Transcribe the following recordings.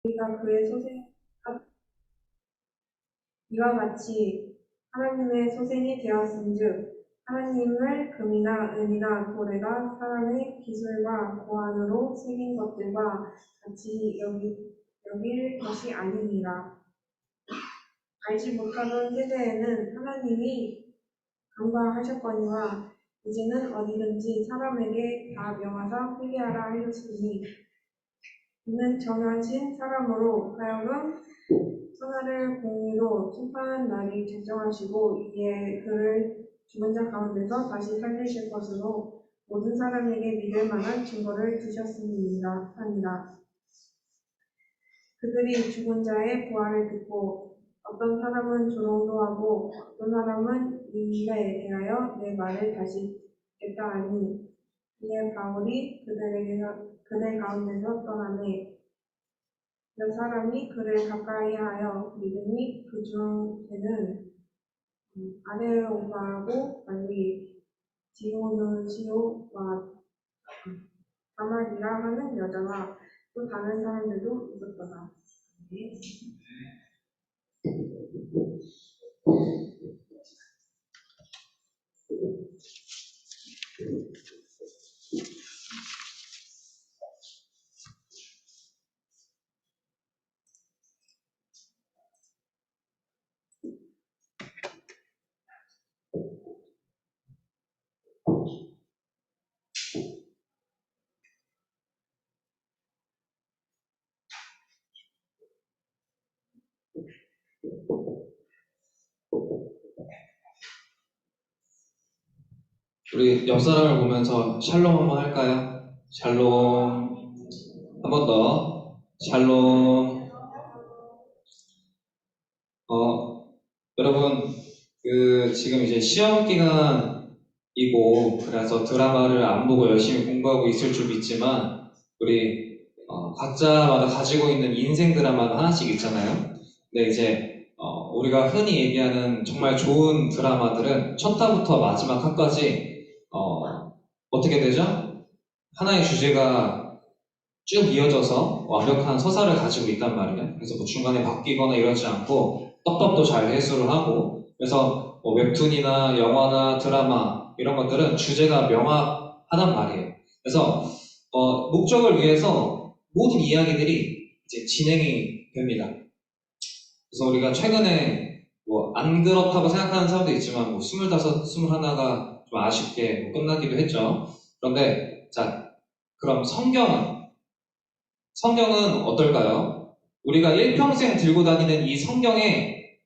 우리가 그의 이와 같이 하나님의 소생이 되었은즉 하나님을 금이나 은이나 돌에가 사람의 기술과 고안으로 새긴 것들과 같이 여길 것이 아니니라. 알지 못하던 세대에는 하나님이 간과하셨거니와 이제는 어디든지 사람에게 다 명하사 회개하라 하셨으니 이는 정하신 사람으로 하여금 천하를 공의로 심판하는 날이 적정하시고 이에 그를 죽은 자 가운데서 다시 살리실 것으로 모든 사람에게 믿을 만한 증거를 주셨음이니라 하니라. 그들이 죽은 자의 부활을 듣고 어떤 사람은 조롱도 하고 어떤 사람은 이 일에 대하여 내 말을 다시 듣겠다 하니 이에 바울이 그들 가운데서 떠나매 몇 사람이 그를 가까이하여 믿으니 그 중에는 아레오바하고 말리 디오누시오와 다말이라 하는 여자와 또 다른 사람들도 있었더라. 네. 우리 옆 사람을 보면서 샬롬 한번 할까요? 샬롬. 한 번 더. 샬롬. 여러분, 지금 이제 시험 기간이고, 그래서 드라마를 안 보고 열심히 공부하고 있을 줄 믿지만, 우리, 각자마다 가지고 있는 인생 드라마가 하나씩 있잖아요. 근데 이제, 우리가 흔히 얘기하는 정말 좋은 드라마들은 첫 화부터 마지막 화까지, 어떻게 되죠? 하나의 주제가 쭉 이어져서 완벽한 서사를 가지고 있단 말이에요. 그래서 뭐 중간에 바뀌거나 이러지 않고 떡밥도 잘 해소를 하고, 그래서 뭐 웹툰이나 영화나 드라마 이런 것들은 주제가 명확하단 말이에요. 그래서 목적을 위해서 모든 이야기들이 이제 진행이 됩니다. 그래서 우리가 최근에 뭐 안 그렇다고 생각하는 사람도 있지만 뭐 25, 21가 좀 아쉽게 뭐 끝나기도 했죠. 그런데 자, 그럼 성경은 어떨까요? 우리가 일평생 들고 다니는 이 성경의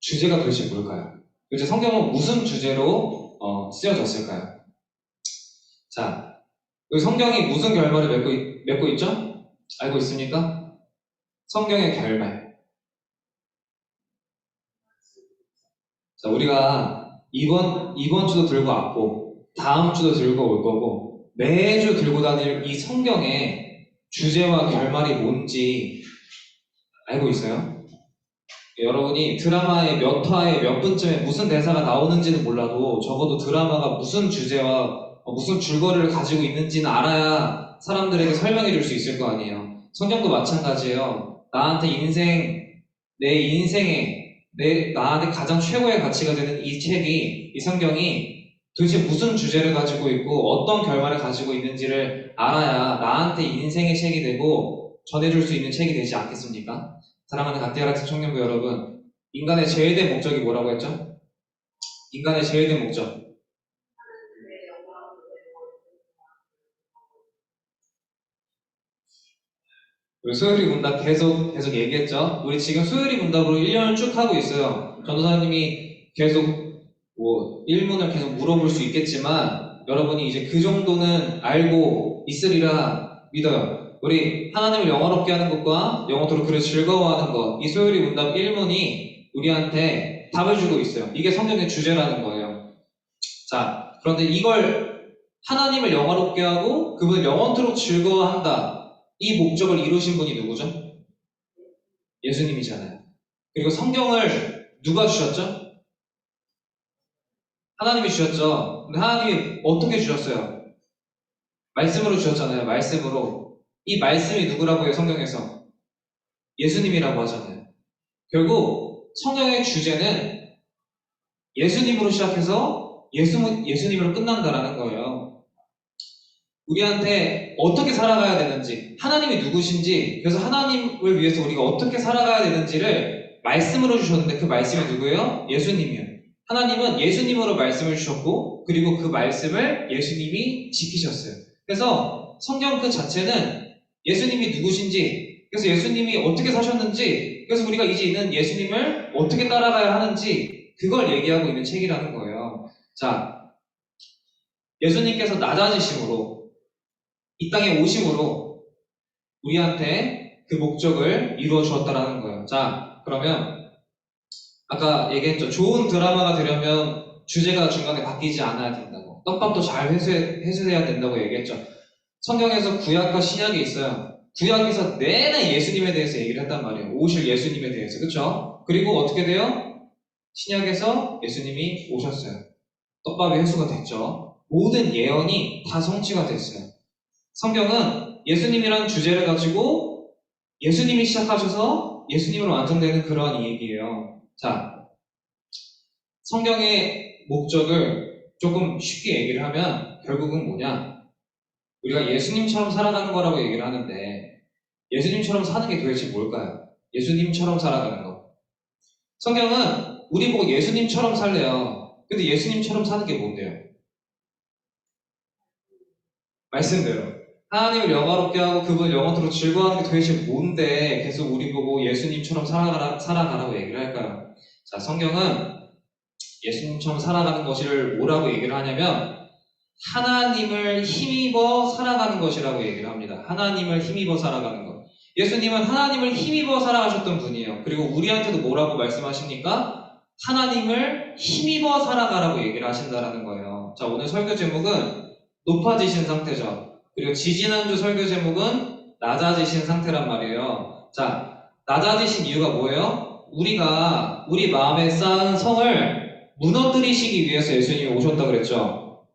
주제가 도대체 뭘까요? 도대체 성경은 무슨 주제로 쓰여졌을까요? 자, 이 성경이 무슨 결말을 맺고 있죠? 알고 있습니까? 성경의 결말. 자, 우리가 이번 주도 들고 왔고, 다음 주도 들고 올 거고, 매주 들고 다닐 이 성경의 주제와 결말이 뭔지 알고 있어요? 여러분이 드라마의 몇 화에 몇 분쯤에 무슨 대사가 나오는지는 몰라도 적어도 드라마가 무슨 주제와 무슨 줄거리를 가지고 있는지는 알아야 사람들에게 설명해 줄 수 있을 거 아니에요. 성경도 마찬가지예요. 내 인생에, 나한테 가장 최고의 가치가 되는 이 책이, 이 성경이 도대체 무슨 주제를 가지고 있고 어떤 결말을 가지고 있는지를 알아야 나한테 인생의 책이 되고 전해줄 수 있는 책이 되지 않겠습니까? 사랑하는 갓데아라트 청년부 여러분, 인간의 제일된 목적이 뭐라고 했죠? 인간의 제일된 목적. 우리 소요리 문답 계속 얘기했죠? 우리 지금 소요리 문답으로 1년을 쭉 하고 있어요. 전도사님이 계속 뭐 1문을 계속 물어볼 수 있겠지만 여러분이 이제 그 정도는 알고 있으리라 믿어요. 우리 하나님을 영화롭게 하는 것과 영어토로 그를 즐거워하는 것, 이 소요리 문답 1문이 우리한테 답을 주고 있어요. 이게 성경의 주제라는 거예요. 자, 그런데 이걸 하나님을 영화롭게 하고 그분을 영원토록 즐거워한다. 이 목적을 이루신 분이 누구죠? 예수님이잖아요. 그리고 성경을 누가 주셨죠? 하나님이 주셨죠. 근데 하나님이 어떻게 주셨어요? 말씀으로 주셨잖아요. 말씀으로. 이 말씀이 누구라고 해요, 성경에서? 예수님이라고 하잖아요. 결국 성경의 주제는 예수님으로 시작해서 예수님으로 끝난다라는 거예요. 우리한테 어떻게 살아가야 되는지, 하나님이 누구신지, 그래서 하나님을 위해서 우리가 어떻게 살아가야 되는지를 말씀으로 주셨는데 그 말씀이 누구예요? 예수님이요. 하나님은 예수님으로 말씀을 주셨고, 그리고 그 말씀을 예수님이 지키셨어요. 그래서 성경 그 자체는 예수님이 누구신지, 그래서 예수님이 어떻게 사셨는지, 그래서 우리가 이제 있는 예수님을 어떻게 따라가야 하는지, 그걸 얘기하고 있는 책이라는 거예요. 자, 예수님께서 낮아지심으로, 이 땅에 오심으로 우리한테 그 목적을 이루어 주었다라는 거예요. 자, 그러면 아까 얘기했죠. 좋은 드라마가 되려면 주제가 중간에 바뀌지 않아야 된다고. 떡밥도 잘 회수해야 된다고 얘기했죠. 성경에서 구약과 신약이 있어요. 구약에서 내내 예수님에 대해서 얘기를 했단 말이에요. 오실 예수님에 대해서. 그쵸? 그리고 어떻게 돼요? 신약에서 예수님이 오셨어요. 떡밥이 회수가 됐죠. 모든 예언이 다 성취가 됐어요. 성경은 예수님이라는 주제를 가지고 예수님이 시작하셔서 예수님으로 완성되는 그러한 이야기예요. 자, 성경의 목적을 조금 쉽게 얘기를 하면 결국은 뭐냐? 우리가 예수님처럼 살아가는 거라고 얘기를 하는데 예수님처럼 사는 게 도대체 뭘까요? 예수님처럼 살아가는 거. 성경은 우리 보고 예수님처럼 살래요. 근데 예수님처럼 사는 게 뭔데요? 말씀대로. 하나님을 영화롭게 하고 그분을 영원토록 즐거워하는 게 도대체 뭔데 계속 우리 보고 예수님처럼 살아가라고 얘기를 할까요? 자, 성경은 예수님처럼 살아가는 것을 뭐라고 얘기를 하냐면 하나님을 힘입어 살아가는 것이라고 얘기를 합니다. 하나님을 힘입어 살아가는 것. 예수님은 하나님을 힘입어 살아가셨던 분이에요. 그리고 우리한테도 뭐라고 말씀하십니까? 하나님을 힘입어 살아가라고 얘기를 하신다라는 거예요. 자, 오늘 설교 제목은 높아지신 상태죠. 그리고 지지난주 설교 제목은 낮아지신 상태란 말이에요. 자, 낮아지신 이유가 뭐예요? 우리가 우리 마음에 쌓은 성을 무너뜨리시기 위해서 예수님이 오셨다 그랬죠.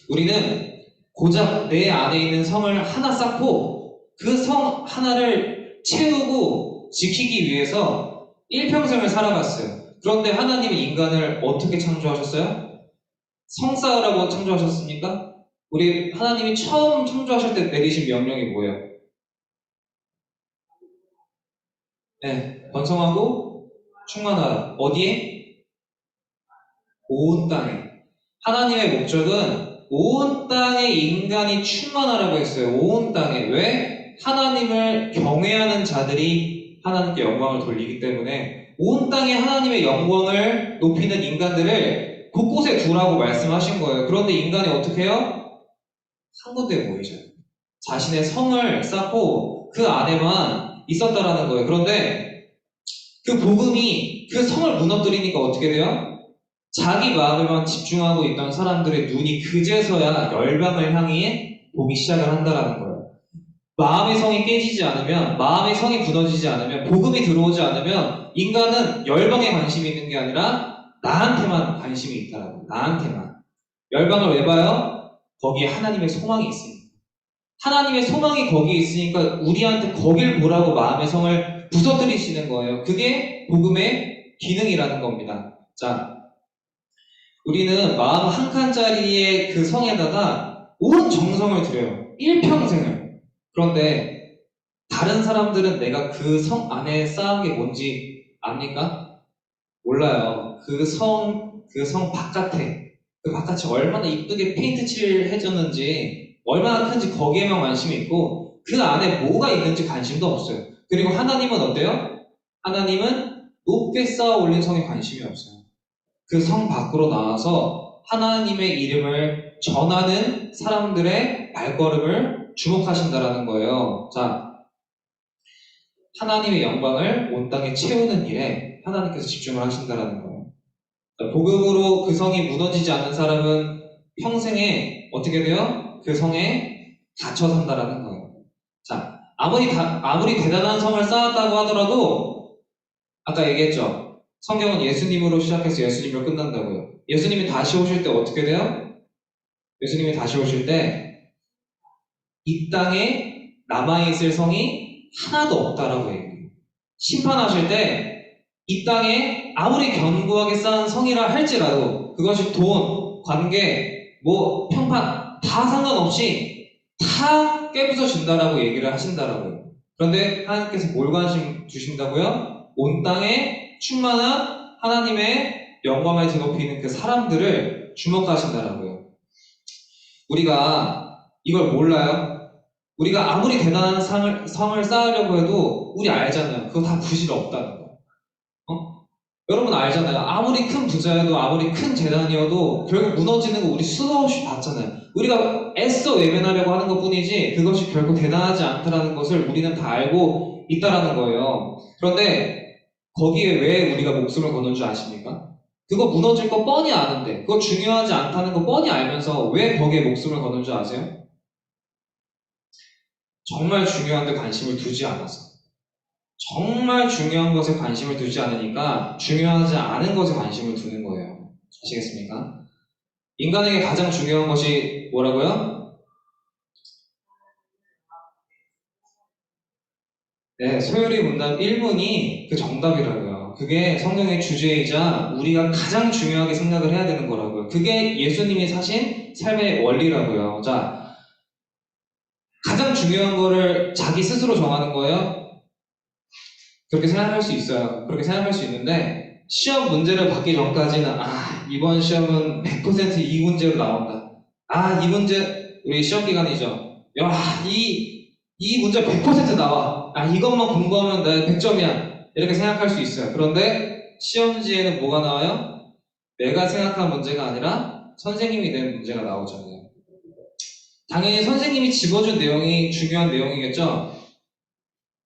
우리는 고작 내 안에 있는 성을 하나 쌓고 그 성 하나를 채우고 지키기 위해서 일평생을 살아갔어요. 그런데 하나님은 인간을 어떻게 창조하셨어요? 성 쌓으라고 창조하셨습니까? 우리 하나님이 처음 창조하실 때 내리신 명령이 뭐예요? 네, 번성하고 충만하라. 어디에? 온 땅에. 하나님의 목적은 온 땅에 인간이 충만하라고 했어요. 온 땅에. 왜? 하나님을 경외하는 자들이 하나님께 영광을 돌리기 때문에 온 땅에 하나님의 영광을 높이는 인간들을 곳곳에 두라고 말씀하신 거예요. 그런데 인간이 어떻게 해요? 한 군데 모이죠. 자신의 성을 쌓고 그 안에만 있었다라는 거예요. 그런데 그 복음이 그 성을 무너뜨리니까 어떻게 돼요? 자기 마음에만 집중하고 있던 사람들의 눈이 그제서야 열방을 향해 보기 시작을 한다라는 거예요. 마음의 성이 깨지지 않으면, 마음의 성이 무너지지 않으면, 복음이 들어오지 않으면 인간은 열방에 관심이 있는 게 아니라 나한테만 관심이 있다라고. 나한테만. 열방을 왜 봐요? 거기에 하나님의 소망이 있으니까. 하나님의 소망이 거기에 있으니까 우리한테 거길 보라고 마음의 성을 부서뜨리시는 거예요. 그게 복음의 기능이라는 겁니다. 자, 우리는 마음 한 칸짜리의 그 성에다가 온 정성을 들여요. 일평생을. 그런데 다른 사람들은 내가 그 성 안에 쌓은 게 뭔지 압니까? 몰라요. 그 성 바깥에, 그 바깥이 얼마나 이쁘게 페인트 칠을 해줬는지, 얼마나 큰지 거기에만 관심이 있고, 그 안에 뭐가 있는지 관심도 없어요. 그리고 하나님은 어때요? 하나님은 높게 쌓아 올린 성에 관심이 없어요. 그 성 밖으로 나와서 하나님의 이름을 전하는 사람들의 발걸음을 주목하신다라는 거예요. 자, 하나님의 영광을 온 땅에 채우는 일에 하나님께서 집중을 하신다라는 거예요. 자, 복음으로 그 성이 무너지지 않는 사람은 평생에 어떻게 돼요? 그 성에 갇혀 산다라는 거예요. 자, 아무리 대단한 성을 쌓았다고 하더라도 아까 얘기했죠. 성경은 예수님으로 시작해서 예수님으로 끝난다고요. 예수님이 다시 오실 때 어떻게 돼요? 예수님이 다시 오실 때 이 땅에 남아있을 성이 하나도 없다라고 얘기해요. 심판하실 때 이 땅에 아무리 견고하게 쌓은 성이라 할지라도 그것이 돈, 관계, 뭐 평판 다 상관없이 다 깨부서진다라고 얘기를 하신다라고요. 그런데 하나님께서 뭘 관심 주신다고요? 온 땅에 충만한 하나님의 영광을 드높이는 그 사람들을 주목하신다라고요. 우리가 이걸 몰라요? 우리가 아무리 대단한 성을 쌓으려고 해도 우리 알잖아요. 그거 다 부실 없다는 거. 여러분 알잖아요. 아무리 큰 부자여도 아무리 큰 재단이어도 결국 무너지는 거 우리 수도 없이 봤잖아요. 우리가 애써 외면하려고 하는 것 뿐이지 그것이 결국 대단하지 않다라는 것을 우리는 다 알고 있다라는 거예요. 그런데 거기에 왜 우리가 목숨을 거는 줄 아십니까? 그거 무너질 거 뻔히 아는데 그거 중요하지 않다는 거 뻔히 알면서 왜 거기에 목숨을 거는 줄 아세요? 정말 중요한 데 관심을 두지 않아서. 정말 중요한 것에 관심을 두지 않으니까 중요하지 않은 것에 관심을 두는 거예요. 아시겠습니까? 인간에게 가장 중요한 것이 뭐라고요? 네, 소요리 문답 1문이 그 정답이라고요. 그게 성경의 주제이자 우리가 가장 중요하게 생각을 해야 되는 거라고요. 그게 예수님이 사신 삶의 원리라고요. 자, 가장 중요한 거를 자기 스스로 정하는 거예요. 그렇게 생각할 수 있어요. 그렇게 생각할 수 있는데 시험 문제를 받기 전까지는 이번 시험은 100% 이 문제로 나온다. 이 문제 우리 시험 기간이죠. 이 문제 100% 나와. 이것만 공부하면 나 100점이야. 이렇게 생각할 수 있어요. 그런데 시험지에는 뭐가 나와요? 내가 생각한 문제가 아니라 선생님이 낸 문제가 나오잖아요. 당연히 선생님이 집어준 내용이 중요한 내용이겠죠?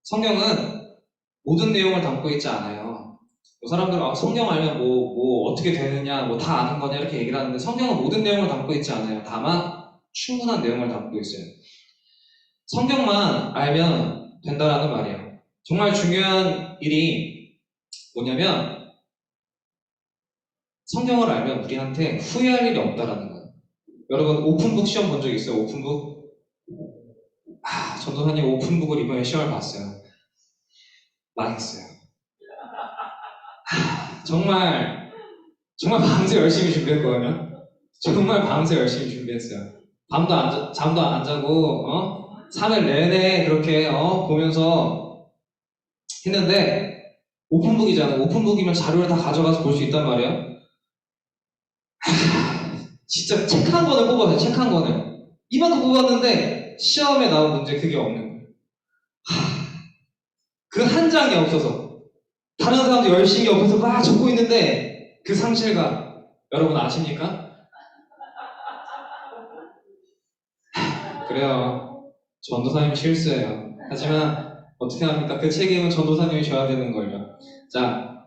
성경은 모든 내용을 담고 있지 않아요. 사람들은 성경 알면 뭐 어떻게 되느냐, 뭐 다 아는 거냐 이렇게 얘기를 하는데 성경은 모든 내용을 담고 있지 않아요. 다만 충분한 내용을 담고 있어요. 성경만 알면 된다라는 말이에요. 정말 중요한 일이 뭐냐면 성경을 알면 우리한테 후회할 일이 없다라는 거예요. 여러분 오픈북 시험 본 적 있어요? 오픈북? 전도사님 오픈북을 이번에 시험을 봤어요. 망했어요. 정말 밤새 열심히 준비했거든요. 정말 밤새 열심히 준비했어요. 잠도 안 자고 3일 내내 그렇게 보면서 했는데 오픈북이잖아요. 오픈북이면 자료를 다 가져가서 볼 수 있단 말이에요. 진짜 책 한 권을 뽑았어요. 책 한 권을. 이만큼 뽑았는데 시험에 나온 문제 그게 없는 거예요. 그 한 장이 없어서 다른 사람도 열심히 옆에서 막 적고 있는데 그 상실감 여러분 아십니까? 그래요. 전도사님 실수예요. 하지만 어떻게 합니까? 그 책임은 전도사님이 져야 되는 걸요. 자,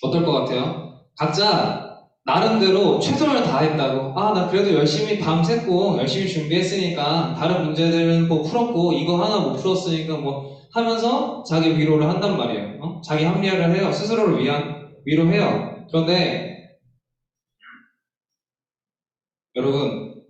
어떨 것 같아요? 각자 나름대로 최선을 다했다고. 나 그래도 열심히 밤샜고 열심히 준비했으니까 다른 문제들은 뭐 풀었고 이거 하나 못 풀었으니까 뭐 하면서 자기 위로를 한단 말이에요. 자기 합리화를 해요. 스스로를 위로해요. 그런데 여러분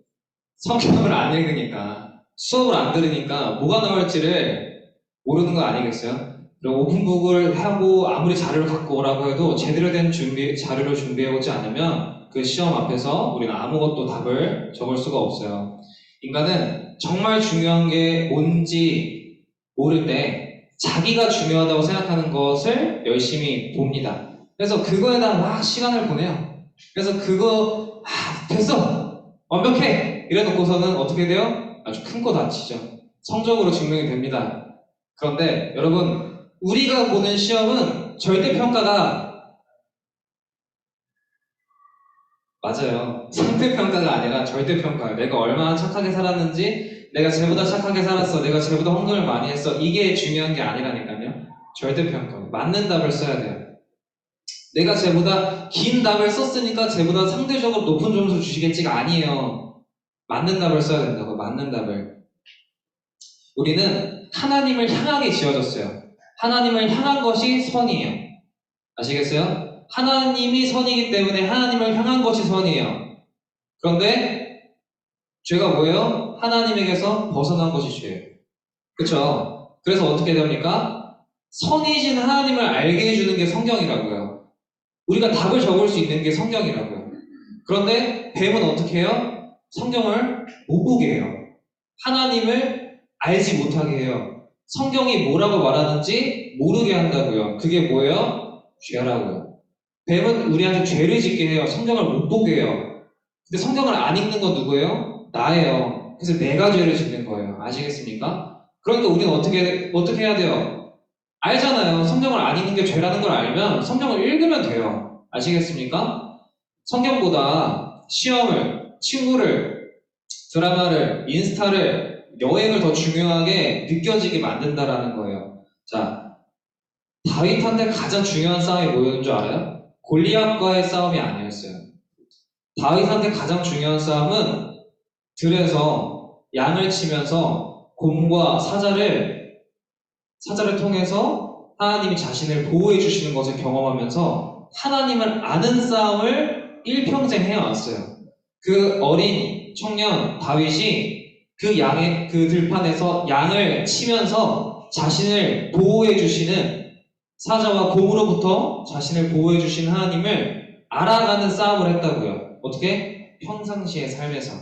성경을 안 읽으니까 수업을 안 들으니까 뭐가 나올지를 모르는 거 아니겠어요? 그리고 오픈북을 하고 아무리 자료를 갖고 오라고 해도 제대로 된 자료를 준비해오지 않으면 그 시험 앞에서 우리는 아무것도 답을 적을 수가 없어요. 인간은 정말 중요한 게 뭔지 모를 때 자기가 중요하다고 생각하는 것을 열심히 봅니다. 그래서 그거에다 막 시간을 보내요. 그래서 그거 됐어! 완벽해! 이래놓고서는 어떻게 돼요? 아주 큰 거 다치죠. 성적으로 증명이 됩니다. 그런데 여러분 우리가 보는 시험은 절대평가가 맞아요. 상대평가가 아니라 절대평가예요. 내가 얼마나 착하게 살았는지 내가 쟤보다 착하게 살았어. 내가 쟤보다 헌금을 많이 했어. 이게 중요한 게 아니라니까요. 절대평가. 맞는 답을 써야 돼요. 내가 쟤보다 긴 답을 썼으니까 쟤보다 상대적으로 높은 점수 주시겠지가 아니에요. 맞는 답을 써야 된다고. 맞는 답을. 우리는 하나님을 향하게 지어졌어요. 하나님을 향한 것이 선이에요. 아시겠어요? 하나님이 선이기 때문에 하나님을 향한 것이 선이에요. 그런데 죄가 뭐예요? 하나님에게서 벗어난 것이 죄예요. 그쵸? 그래서 어떻게 됩니까? 선이신 하나님을 알게 해주는 게 성경이라고요. 우리가 답을 적을 수 있는 게 성경이라고요. 그런데 뱀은 어떻게 해요? 성경을 못 보게 해요. 하나님을 알지 못하게 해요. 성경이 뭐라고 말하는지 모르게 한다고요. 그게 뭐예요? 죄라고요. 뱀은 우리한테 죄를 짓게 해요. 성경을 못 보게 해요. 근데 성경을 안 읽는 건 누구예요? 나예요. 그래서 내가 죄를 짓는 거예요. 아시겠습니까? 그러니까 우리는 어떻게 해야 돼요? 알잖아요. 성경을 안 읽는 게 죄라는 걸 알면 성경을 읽으면 돼요. 아시겠습니까? 성경보다 시험을, 친구를, 드라마를, 인스타를, 여행을 더 중요하게 느껴지게 만든다라는 거예요. 자, 다윗한테 가장 중요한 싸움이 뭐였는 줄 알아요? 골리앗과의 싸움이 아니었어요. 다윗한테 가장 중요한 싸움은 들에서 양을 치면서 곰과 사자를 통해서 하나님이 자신을 보호해 주시는 것을 경험하면서 하나님을 아는 싸움을 일평생 해왔어요. 그 어린 청년 다윗이 그 들판에서 양을 치면서 자신을 보호해 주시는 사자와 곰으로부터 자신을 보호해 주신 하나님을 알아가는 싸움을 했다고요. 어떻게? 평상시의 삶에서.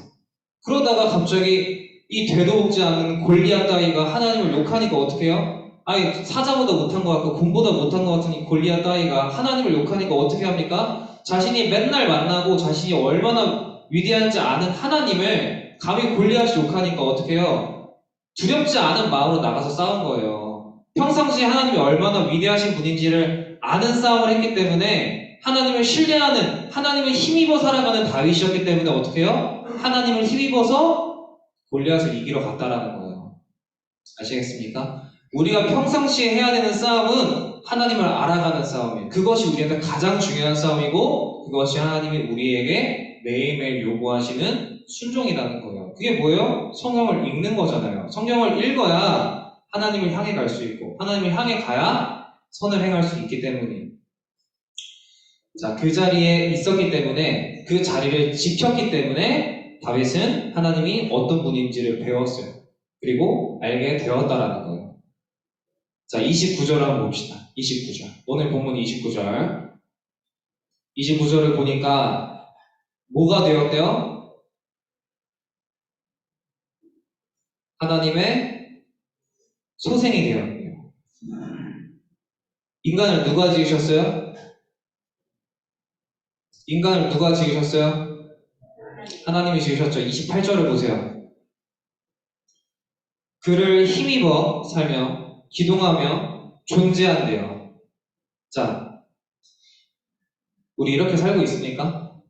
그러다가 갑자기 이 되도 먹지 않는 골리앗 따위가 하나님을 욕하니까 어떻게 해요? 아니 사자보다 못한 것 같고 곰보다 못한 것 같은 이 골리앗 따위가 하나님을 욕하니까 어떻게 합니까? 자신이 맨날 만나고 자신이 얼마나 위대한지 아는 하나님을 감히 골리앗이 욕하니까 어떻게 해요? 두렵지 않은 마음으로 나가서 싸운 거예요. 평상시에 하나님이 얼마나 위대하신 분인지를 아는 싸움을 했기 때문에 하나님을 신뢰하는, 하나님을 힘입어 살아가는 다윗이었기 때문에 어떻게 해요? 하나님을 힘입어서 골리앗을 이기러 갔다라는 거예요. 아시겠습니까? 우리가 평상시에 해야 되는 싸움은 하나님을 알아가는 싸움이에요. 그것이 우리한테 가장 중요한 싸움이고 그것이 하나님이 우리에게 매일매일 요구하시는 순종이라는 거예요. 그게 뭐예요? 성경을 읽는 거잖아요. 성경을 읽어야 하나님을 향해 갈 수 있고 하나님을 향해 가야 선을 행할 수 있기 때문이에요. 자, 그 자리에 있었기 때문에 그 자리를 지켰기 때문에 다윗은 하나님이 어떤 분인지를 배웠어요. 그리고 알게 되었다라는 거예요. 자, 29절 한번 봅시다. 29절. 오늘 본문 29절. 29절을 보니까 뭐가 되었대요? 하나님의 소생이 되었대요. 인간을 누가 지으셨어요? 인간을 누가 지으셨어요? 하나님이 지으셨죠. 28절을 보세요. 그를 힘입어 살며 기동하며 존재한대요. 자, 우리 이렇게 살고 있습니까?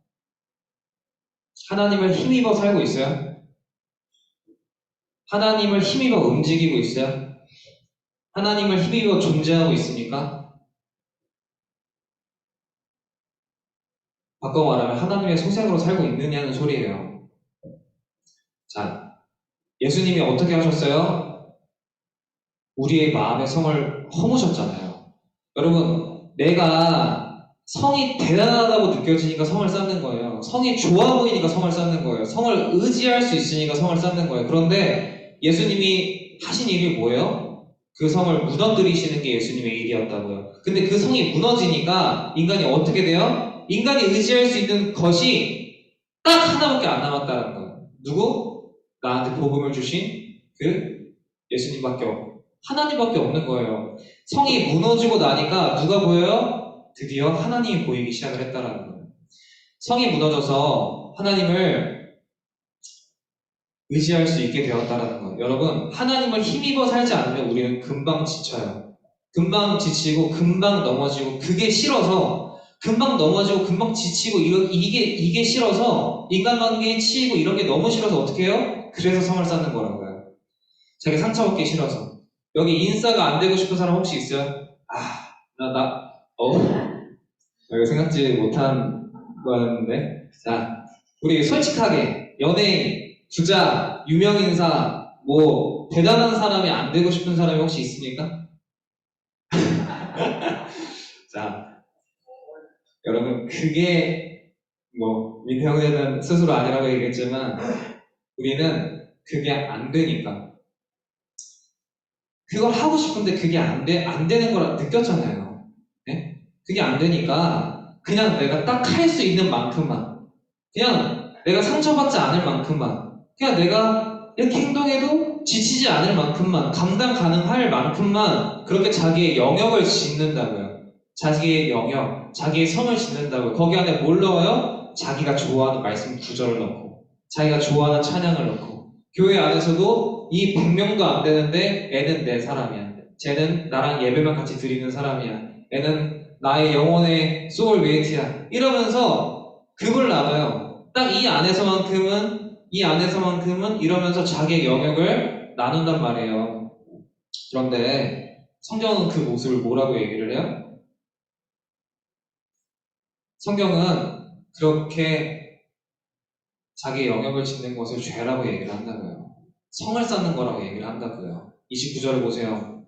하나님을 힘입어 살고 있어요? 하나님을 힘입어 움직이고 있어요? 하나님을 힘입어 존재하고 있습니까? 바꿔 말하면 하나님의 소생으로 살고 있느냐는 소리예요. 자, 예수님이 어떻게 하셨어요? 우리의 마음의 성을 허무셨잖아요. 여러분, 내가 성이 대단하다고 느껴지니까 성을 쌓는 거예요. 성이 좋아 보이니까 성을 쌓는 거예요. 성을 의지할 수 있으니까 성을 쌓는 거예요. 그런데 예수님이 하신 일이 뭐예요? 그 성을 무너뜨리시는 게 예수님의 일이었다고요. 근데 그 성이 무너지니까 인간이 어떻게 돼요? 인간이 의지할 수 있는 것이 딱 하나밖에 안 남았다는 거예요. 누구? 나한테 복음을 주신 그 예수님밖에 하나님밖에 없는 거예요. 성이 무너지고 나니까 누가 보여요? 드디어 하나님이 보이기 시작을 했다라는 거예요. 성이 무너져서 하나님을 의지할 수 있게 되었다라는 거예요. 여러분, 하나님을 힘입어 살지 않으면 우리는 금방 지쳐요. 금방 지치고 금방 넘어지고 그게 싫어서 금방 넘어지고 금방 지치고 이게 싫어서 인간관계에 치이고 이런 게 너무 싫어서 어떻게 해요? 그래서 성을 쌓는 거라고요. 자기 상처받기 싫어서. 여기 인싸가 안 되고 싶은 사람 혹시 있어요? 이거 생각지 못한 거였는데. 자, 우리 솔직하게, 연예인, 부자, 유명인사, 뭐, 대단한 사람이 안 되고 싶은 사람이 혹시 있습니까? 자, 여러분, 그게, 뭐, 민평대는 스스로 아니라고 얘기했지만, 우리는 그게 안 되니까. 그걸 하고 싶은데 그게 안 되는 거라 느꼈잖아요. 네? 그게 안 되니까 그냥 내가 딱 할 수 있는 만큼만, 그냥 내가 상처받지 않을 만큼만, 그냥 내가 이렇게 행동해도 지치지 않을 만큼만, 감당 가능할 만큼만 그렇게 자기의 영역을 짓는다고요. 자기의 영역, 자기의 성을 짓는다고요. 거기 안에 뭘 넣어요? 자기가 좋아하는 말씀 구절을 넣고, 자기가 좋아하는 찬양을 넣고, 교회 안에서도 이 100명도 안 되는데 애는 내 사람이야. 쟤는 나랑 예배만 같이 드리는 사람이야. 애는 나의 영혼의 소울메이트야. 이러면서 급을 나눠요. 딱 이 안에서만큼은 이러면서 자기의 영역을 나눈단 말이에요. 그런데 성경은 그 모습을 뭐라고 얘기를 해요? 성경은 그렇게 자기 영역을 짓는 것을 죄라고 얘기를 한다고요. 성을 쌓는 거라고 얘기를 한다고요. 29절을 보세요.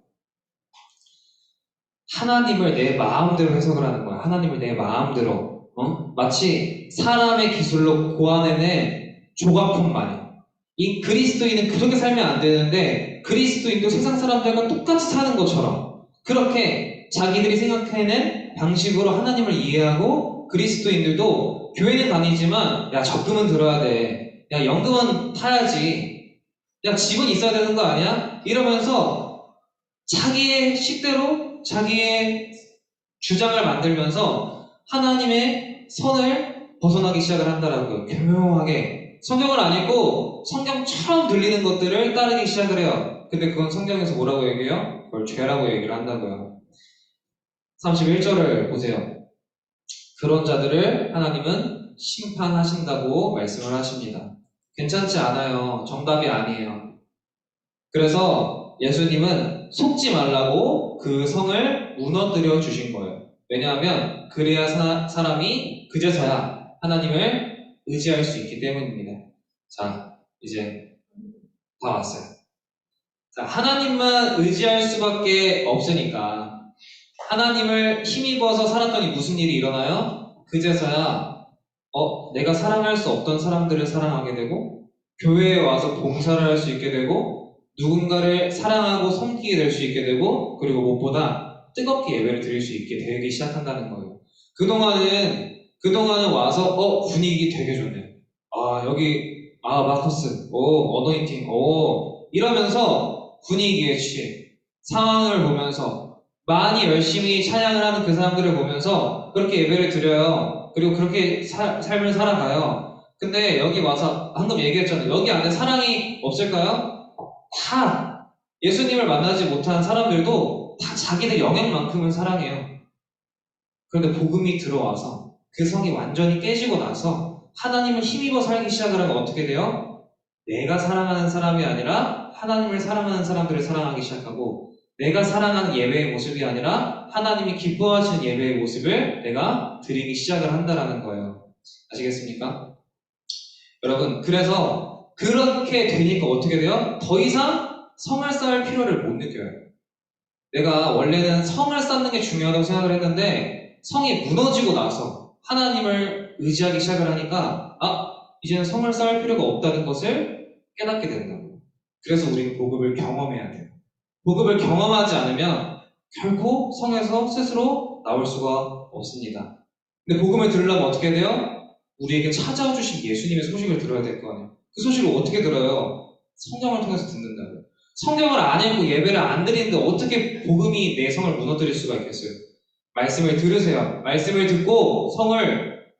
하나님을 내 마음대로 해석을 하는 거야. 하나님을 내 마음대로. 마치 사람의 기술로 고안해낸 조각품 마냥. 이 그리스도인은 그렇게 살면 안 되는데 그리스도인도 세상 사람들과 똑같이 사는 것처럼 그렇게 자기들이 생각해낸 방식으로 하나님을 이해하고 그리스도인들도 교회는 다니지만 야 적금은 들어야 돼. 야 연금은 타야지. 야 집은 있어야 되는 거 아니야? 이러면서 자기의 식대로 자기의 주장을 만들면서 하나님의 선을 벗어나기 시작을 한다라고요. 교묘하게 성경을 안 읽고 성경처럼 들리는 것들을 따르기 시작을 해요. 근데 그건 성경에서 뭐라고 얘기해요? 그걸 죄라고 얘기를 한다고요. 31절을 보세요. 그런 자들을 하나님은 심판하신다고 말씀을 하십니다. 괜찮지 않아요. 정답이 아니에요. 그래서 예수님은 속지 말라고 그 성을 무너뜨려 주신 거예요. 왜냐하면 그래야 사람이 그제서야 하나님을 의지할 수 있기 때문입니다. 자, 이제 다 왔어요. 자, 하나님만 의지할 수밖에 없으니까 하나님을 힘입어서 살았더니 무슨 일이 일어나요? 그제서야 내가 사랑할 수 없던 사람들을 사랑하게 되고 교회에 와서 봉사를 할 수 있게 되고 누군가를 사랑하고 섬기게 될 수 있게 되고 그리고 무엇보다 뜨겁게 예배를 드릴 수 있게 되기 시작한다는 거예요. 그동안은 와서 분위기 되게 좋네. 여기 마커스 어노인팅 이러면서 분위기에 취해 상황을 보면서 많이 열심히 찬양을 하는 그 사람들을 보면서 그렇게 예배를 드려요. 그리고 그렇게 삶을 살아가요. 근데 여기 와서 방금 얘기했잖아요. 여기 안에 사랑이 없을까요? 다 예수님을 만나지 못한 사람들도 다 자기들 영역만큼은 사랑해요. 그런데 복음이 들어와서 그 성이 완전히 깨지고 나서 하나님을 힘입어 살기 시작을 하면 어떻게 돼요? 내가 사랑하는 사람이 아니라 하나님을 사랑하는 사람들을 사랑하기 시작하고 내가 사랑하는 예배의 모습이 아니라 하나님이 기뻐하시는 예배의 모습을 내가 드리기 시작을 한다라는 거예요. 아시겠습니까? 여러분, 그래서 그렇게 되니까 어떻게 돼요? 더 이상 성을 쌓을 필요를 못 느껴요. 내가 원래는 성을 쌓는 게 중요하다고 생각을 했는데 성이 무너지고 나서 하나님을 의지하기 시작을 하니까 이제는 성을 쌓을 필요가 없다는 것을 깨닫게 된다고. 그래서 우리는 복음을 경험해야 돼요. 복음을 경험하지 않으면 결코 성에서 스스로 나올 수가 없습니다. 근데 복음을 들으려면 어떻게 돼요? 우리에게 찾아와 주신 예수님의 소식을 들어야 될 거 아니에요. 그 소식을 어떻게 들어요? 성경을 통해서 듣는다고요. 성경을 안 읽고 예배를 안 드리는데 어떻게 복음이 내 성을 무너뜨릴 수가 있겠어요? 말씀을 들으세요. 말씀을 듣고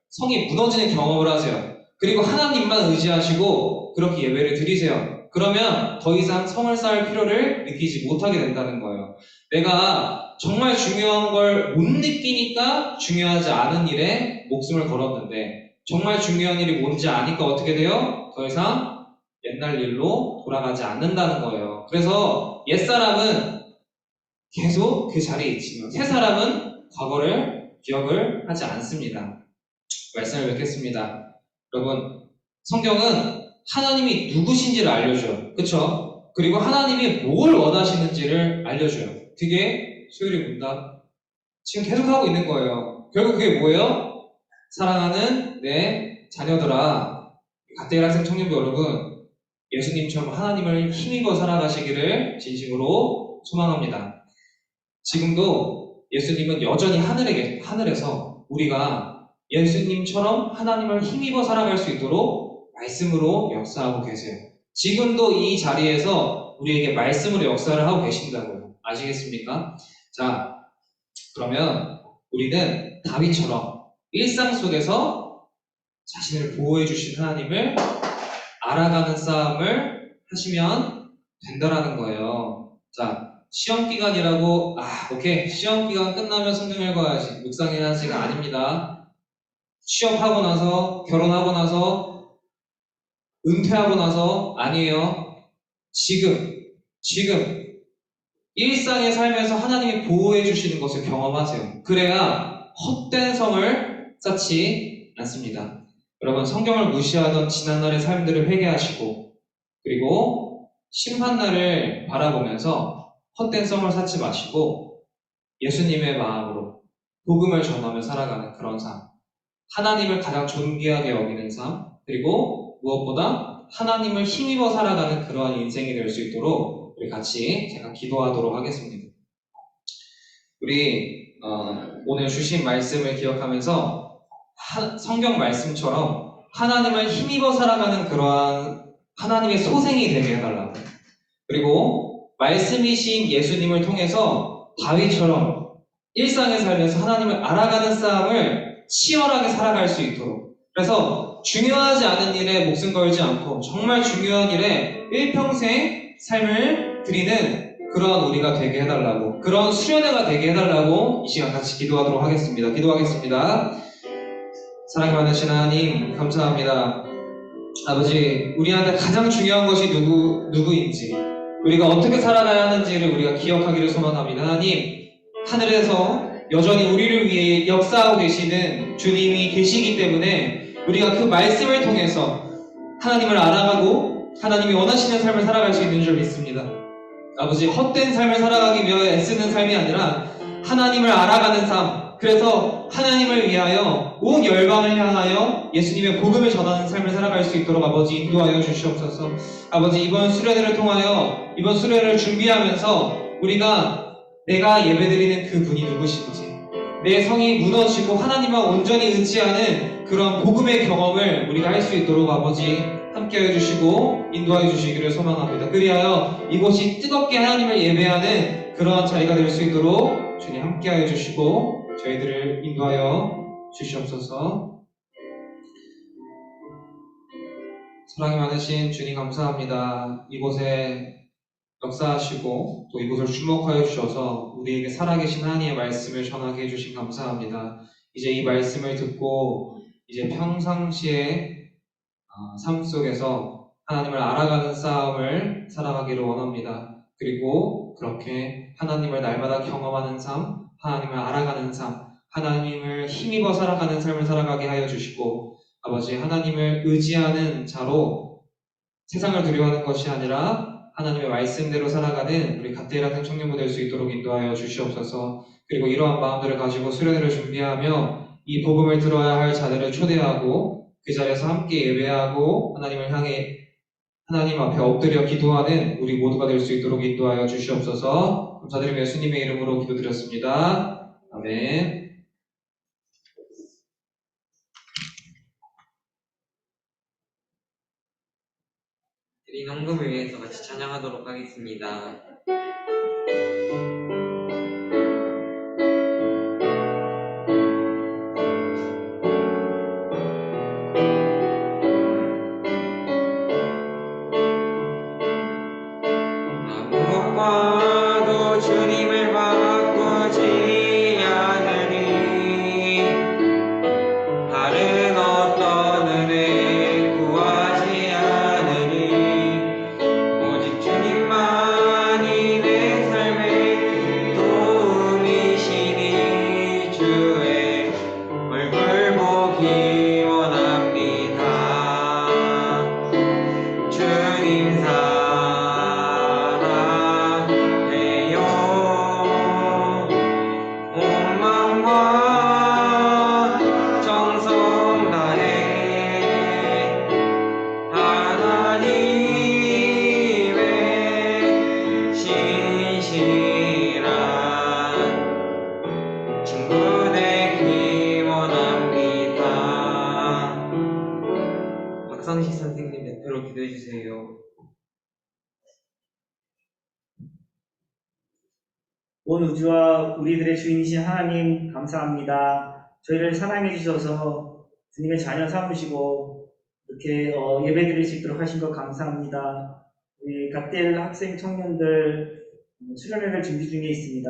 성이 무너지는 경험을 하세요. 그리고 하나님만 의지하시고 그렇게 예배를 드리세요. 그러면 더 이상 성을 쌓을 필요를 느끼지 못하게 된다는 거예요. 내가 정말 중요한 걸 못 느끼니까 중요하지 않은 일에 목숨을 걸었는데 정말 중요한 일이 뭔지 아니까 어떻게 돼요? 더 이상 옛날 일로 돌아가지 않는다는 거예요. 그래서 옛사람은 계속 그 자리에 있지만 새사람은 과거를 기억을 하지 않습니다. 말씀을 뵙겠습니다. 여러분, 성경은 하나님이 누구신지를 알려줘요. 그쵸? 그리고 하나님이 뭘 원하시는지를 알려줘요. 그게 수요일의 문답. 지금 계속하고 있는 거예요. 결국 그게 뭐예요? 사랑하는 내 자녀들아, 갓데일 학생 청년부 여러분, 예수님처럼 하나님을 힘입어 살아가시기를 진심으로 소망합니다. 지금도 예수님은 여전히 하늘에서 우리가 예수님처럼 하나님을 힘입어 살아갈 수 있도록 말씀으로 역사하고 계세요. 지금도 이 자리에서 우리에게 말씀으로 역사를 하고 계신다고요. 아시겠습니까? 자, 그러면 우리는 다윗처럼 일상 속에서 자신을 보호해 주신 하나님을 알아가는 싸움을 하시면 된다라는 거예요. 자, 시험 기간이라고, 오케이. 시험 기간 끝나면 성경 읽어야지. 묵상해야지가 아닙니다. 취업하고 나서, 결혼하고 나서, 은퇴하고 나서, 아니에요. 지금, 일상의 삶에서 하나님이 보호해 주시는 것을 경험하세요. 그래야 헛된 성을 쌓지 않습니다. 여러분, 성경을 무시하던 지난날의 삶들을 회개하시고, 그리고 심판날을 바라보면서 헛된 성을 쌓지 마시고 예수님의 마음으로 복음을 전하며 살아가는 그런 삶, 하나님을 가장 존귀하게 여기는 삶, 그리고 무엇보다 하나님을 힘입어 살아가는 그러한 인생이 될 수 있도록 우리 같이 제가 기도하도록 하겠습니다. 우리 오늘 주신 말씀을 기억하면서 성경 말씀처럼 하나님을 힘입어 살아가는 그러한 하나님의 소생이 되게 해달라고. 그리고 말씀이신 예수님을 통해서 다윗처럼 일상의 삶에서 하나님을 알아가는 싸움을 치열하게 살아갈 수 있도록. 그래서 중요하지 않은 일에 목숨 걸지 않고 정말 중요한 일에 일평생 삶을 드리는 그런 우리가 되게 해달라고, 그런 수련회가 되게 해달라고 이 시간 같이 기도하도록 하겠습니다. 기도하겠습니다. 사랑이 많으신 하나님, 감사합니다. 아버지, 우리한테 가장 중요한 것이 누구인지, 우리가 어떻게 살아가야 하는지를 우리가 기억하기를 소망합니다. 하나님, 하늘에서 여전히 우리를 위해 역사하고 계시는 주님이 계시기 때문에 우리가 그 말씀을 통해서 하나님을 알아가고 하나님이 원하시는 삶을 살아갈 수 있는 줄 믿습니다. 아버지, 헛된 삶을 살아가기 위해 애쓰는 삶이 아니라 하나님을 알아가는 삶, 그래서 하나님을 위하여 온 열방을 향하여 예수님의 복음을 전하는 삶을 살아갈 수 있도록 아버지 인도하여 주시옵소서. 아버지, 이번 수련회를 통하여, 이번 수련회를 준비하면서 우리가 내가 예배드리는 그 분이 누구신지, 내 성이 무너지고 하나님과 온전히 의지하는 그런 복음의 경험을 우리가 할 수 있도록 아버지 함께해 주시고 인도하여 주시기를 소망합니다. 그리하여 이곳이 뜨겁게 하나님을 예배하는 그러한 자리가 될 수 있도록 주님 함께하여 주시고 저희들을 인도하여 주시옵소서. 사랑이 많으신 주님 감사합니다. 이곳에 역사하시고 또 이곳을 주목하여 주셔서 우리에게 살아계신 하나님의 말씀을 전하게 해주신 감사합니다. 이제 이 말씀을 듣고 이제 평상시에 삶 속에서 하나님을 알아가는 싸움을 살아가기를 원합니다. 그리고 그렇게 하나님을 날마다 경험하는 삶, 하나님을 알아가는 삶, 하나님을 힘입어 살아가는 삶을 살아가게 하여 주시고 아버지, 하나님을 의지하는 자로 세상을 두려워하는 것이 아니라 하나님의 말씀대로 살아가는 우리 갓데이라는 청년부 될 수 있도록 인도하여 주시옵소서. 그리고 이러한 마음들을 가지고 수련회를 준비하며 이 복음을 들어야 할 자들을 초대하고 그 자리에서 함께 예배하고 하나님을 향해 하나님 앞에 엎드려 기도하는 우리 모두가 될 수 있도록 인도하여 주시옵소서. 감사드리며 예수님의 이름으로 기도드렸습니다. 아멘. 드린 헌금을 위해서 같이 찬양하도록 하겠습니다. 아무것과도 주님을 바꾸지 않으니 다른 어떤 은혜 구하지 않으니 오직 주님만이 내 삶의 온 우주와 우리들의 주인이신 하나님 감사합니다. 저희를 사랑해 주셔서 주님의 자녀 삼으시고 이렇게 예배 드릴 수 있도록 하신 것 감사합니다. 우리 갓델 학생 청년들 수련회를 준비 중에 있습니다.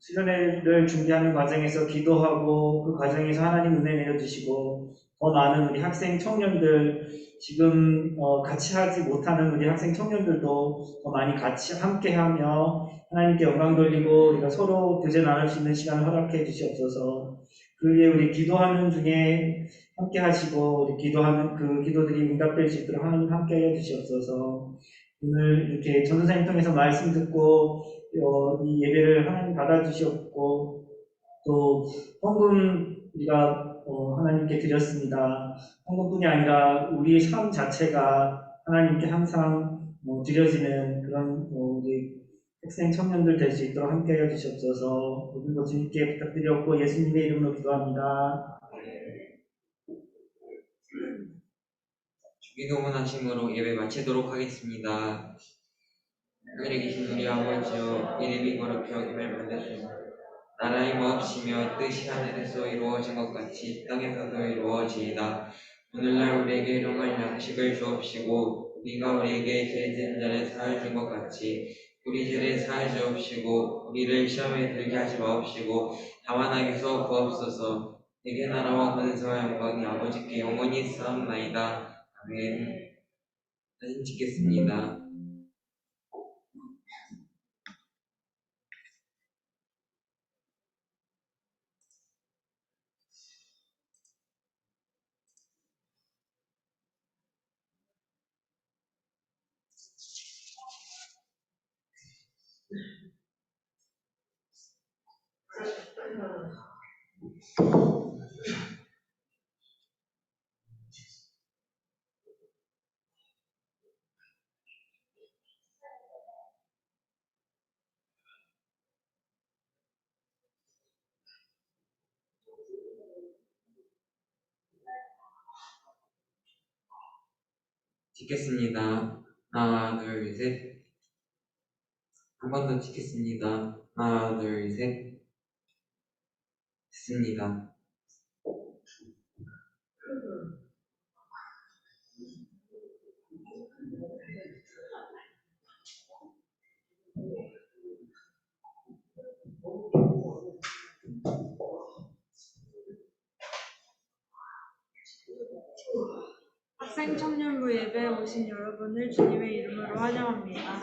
수련회를 준비하는 과정에서 기도하고 그 과정에서 하나님 은혜 내려주시고 더 많은 우리 학생 청년들 지금 같이 하지 못하는 우리 학생 청년들도 더 많이 같이 함께하며 하나님께 영광 돌리고 우리가 서로 교제 나눌 수 있는 시간을 허락해 주시옵소서. 그 위해 우리 기도하는 중에 함께 하시고 우리 기도하는 그 기도들이 응답될 수 있도록 하나님 함께 해 주시옵소서. 오늘 이렇게 전도사님 통해서 말씀 듣고 이 예배를 하나님 받아주시옵고 또 헌금 우리가 하나님께 드렸습니다. 헌금뿐이 아니라 우리의 삶 자체가 하나님께 항상 드려지는 그런 우리 학생 청년들 될 수 있도록 함께 해주시옵소서. 모든 것 주님께 부탁드렸고 예수님의 이름으로 기도합니다. 주기도문하심으로 예배 마치도록 하겠습니다. 하늘에 계신 우리 아버지여, 이름이 거룩히 여김을 받으시오. 나라의 마옵시며 뜻이 하늘에서 이루어진 것 같이 땅에서도 이루어지이다. 오늘날 우리에게 일용할 양식을 주옵시고, 우리가 우리에게 죄진 자를 사하여 준 것 같이 우리 죄를 사하여 주옵시고, 우리를 시험에 들게 하지 마옵시고 다만 악에서 구하옵소서. 내게 나라와 권세와 영광이 아버지께 영원히 있사옵나이다. 아멘. 사진 찍겠습니다. 찍겠습니다. 하나, 둘, 셋. 한 번 더 찍겠습니다. 하나, 둘, 셋. 됐습니다. 학생 청년부 예배에 오신 여러분을 주님의 이름으로 환영합니다.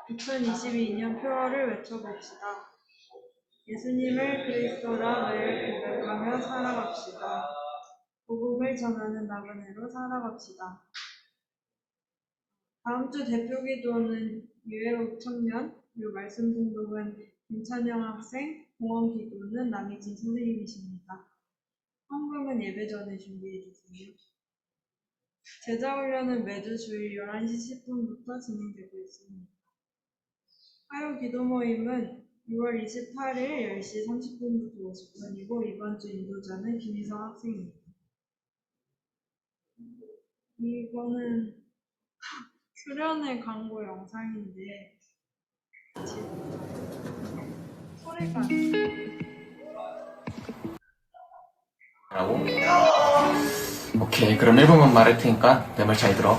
2022년 표어를 외쳐봅시다. 예수님을 그리스도라 매일 고백하며 살아갑시다. 복음을 전하는 나그네로 살아갑시다. 다음 주 대표 기도는 유해옥 청년, 그리고 말씀 봉독은 김찬영 학생, 공헌 기도는 남희진 선생님이십니다. 헌금은 예배 전에 준비해주세요. 제자훈련은 매주 주일 11시 10분부터 진행되고 있습니다. 화요 기도 모임은 6월 28일 10시 30분부터 50분이고 이번 주 인도자는 김희성 학생입니다. 이거는 수련회 광고 영상인데 소리가 안 라고? 오케이, 그럼 1분만 말할 테니까 내 말 잘 들어.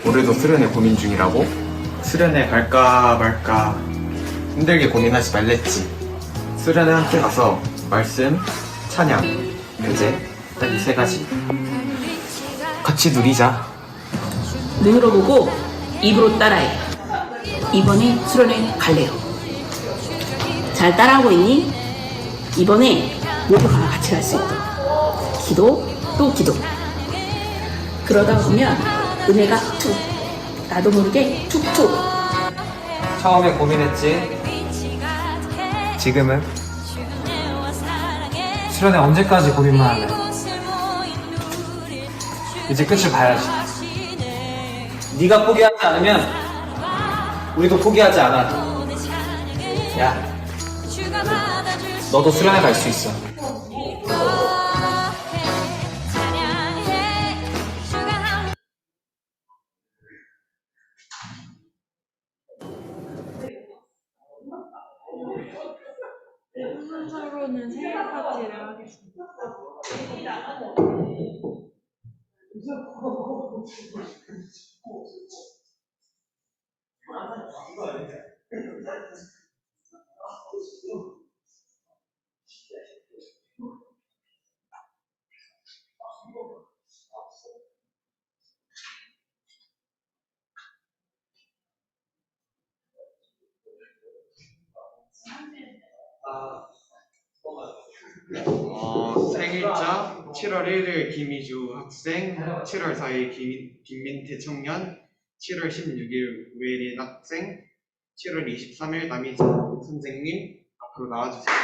올해도 수련회 고민 중이라고? 수련회 갈까 말까 힘들게 고민하지 말랬지. 수련회 함께 가서 말씀, 찬양, 교제 딱 이 세 가지 같이 누리자. 눈으로 보고 입으로 따라해. 이번에 수련회 갈래요. 잘 따라하고 있니? 이번에 모두가 같이 갈 수 있도록 기도 또 기도. 그러다 보면 은혜가 툭, 나도 모르게 툭툭. 처음에 고민했지. 지금은 수련회 언제까지 고민만 하네. 이제 끝을 봐야지. 네가 포기하지 않으면 우리도 포기하지 않아. 야, 너도 수련회 갈 수 있어. 순서로는 생일 파티를 하겠습니다. 생일자 7월 1일 김희주 학생, 7월 4일 김민태 청년, 7월 16일 우예린 학생, 7월 23일 남희정 선생님 앞으로 나와주세요.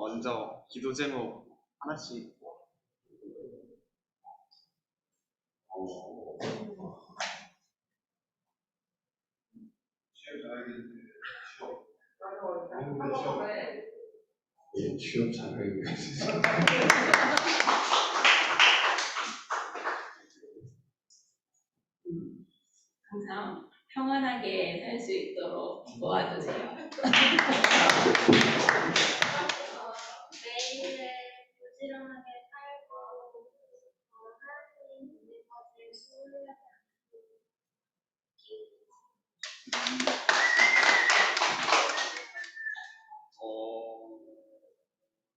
먼저 기도 제목 하나씩. 취업 잘하겠네. 항상 평안하게 살 수 있도록 도와주세요. 매일을 부지런하게 살고 하나님 있는 것을 소홀하지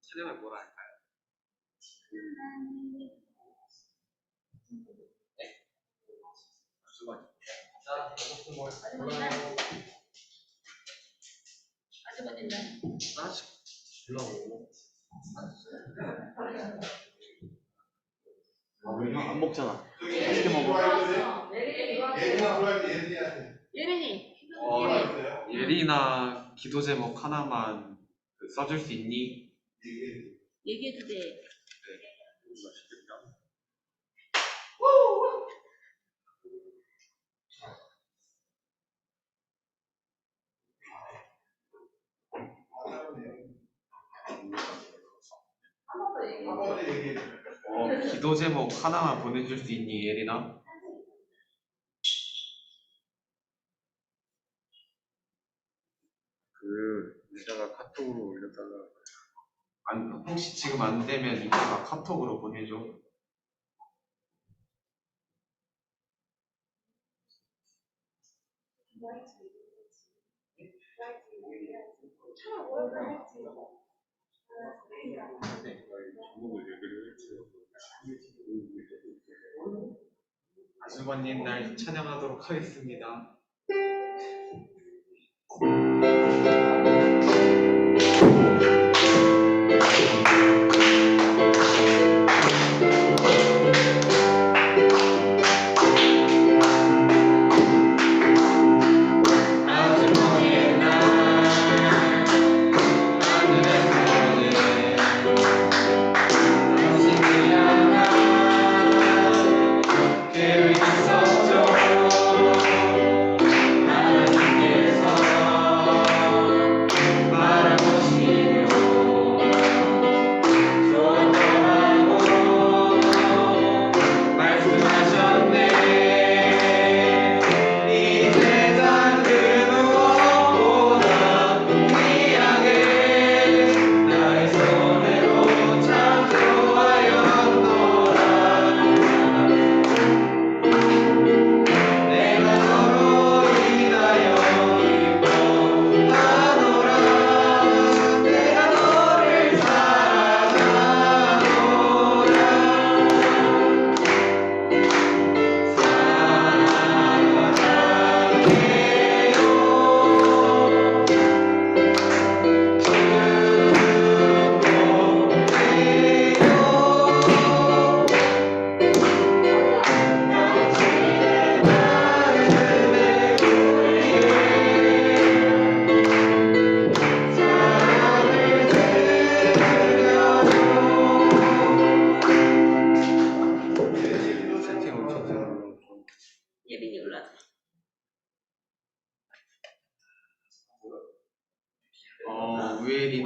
찬양을 뭐라 할까요? 아주버님은 안 먹잖아. 맛있게 먹어. 예린이 예린아 기도 제목 하나만 써줄 수 있니? 얘기해도 돼. 기도 제목 하나만 보내줄 수 있니, 예린아? 이따가 카톡으로 올려달라. 혹시 지금 안 되면 이따가 카톡으로 보내줘. 아주버님 날 찬양하도록 하겠습니다.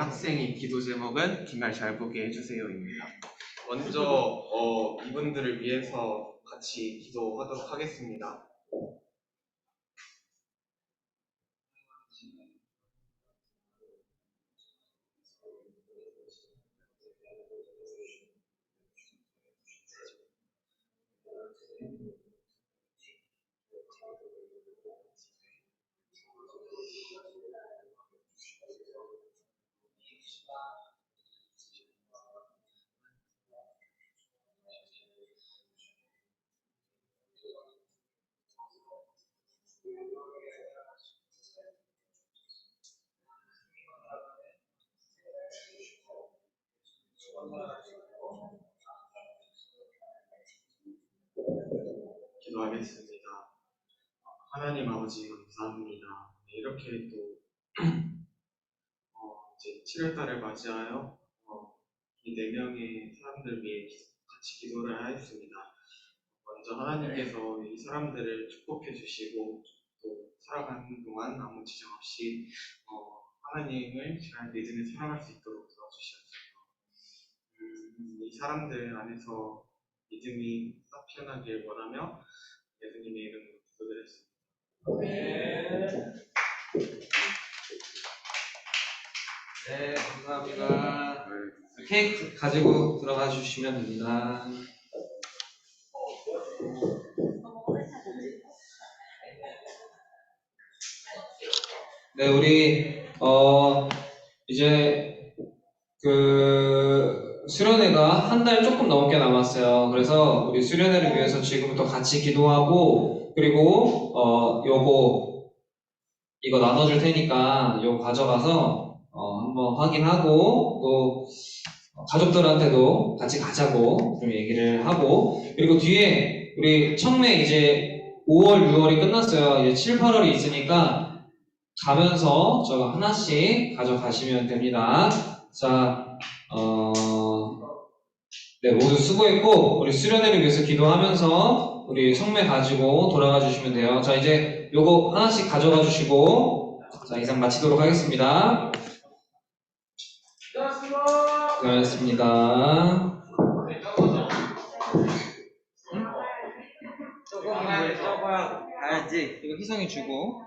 학생의 기도 제목은 뒷말 잘 보게 해주세요입니다. 먼저 이분들을 위해서 같이 기도하도록 하겠습니다. 기도하겠습니다. 하나님 아버지 감사합니다. 네, 이렇게 또 이제 7월달을 맞이하여 이 4명의 사람들 위해 같이 기도를 하였습니다. 먼저 하나님께서 이 사람들을 축복해 주시고 또 살아가는 동안 아무 지장 없이 하나님을 잘 믿으며 살아갈 수 있도록 도와주시옵소서. 이 사람들 안에서 믿음이 싹 피어나길 원하며 예수님의 이름으로 기도드렸습니다. 네, 감사합니다. 케이크 가지고 들어가 주시면 됩니다. 네, 우리 이제 그 수련회가 한 달 조금 넘게 남았어요. 그래서 우리 수련회를 위해서 지금부터 같이 기도하고, 그리고 이거 나눠줄 테니까 이거 가져가서 한번 확인하고, 또 가족들한테도 같이 가자고 좀 얘기를 하고, 그리고 뒤에 우리 청매 이제 5월, 6월이 끝났어요. 이제 7, 8월이 있으니까 가면서 저거 하나씩 가져가시면 됩니다. 자, 네, 모두 수고했고, 우리 수련회를 위해서 기도하면서 우리 성매 가지고 돌아가 주시면 돼요. 자, 이제 요거 하나씩 가져가 주시고, 자, 이상 마치도록 하겠습니다. 고맙습니다. 조금 가야지. 이거 희성이 주고.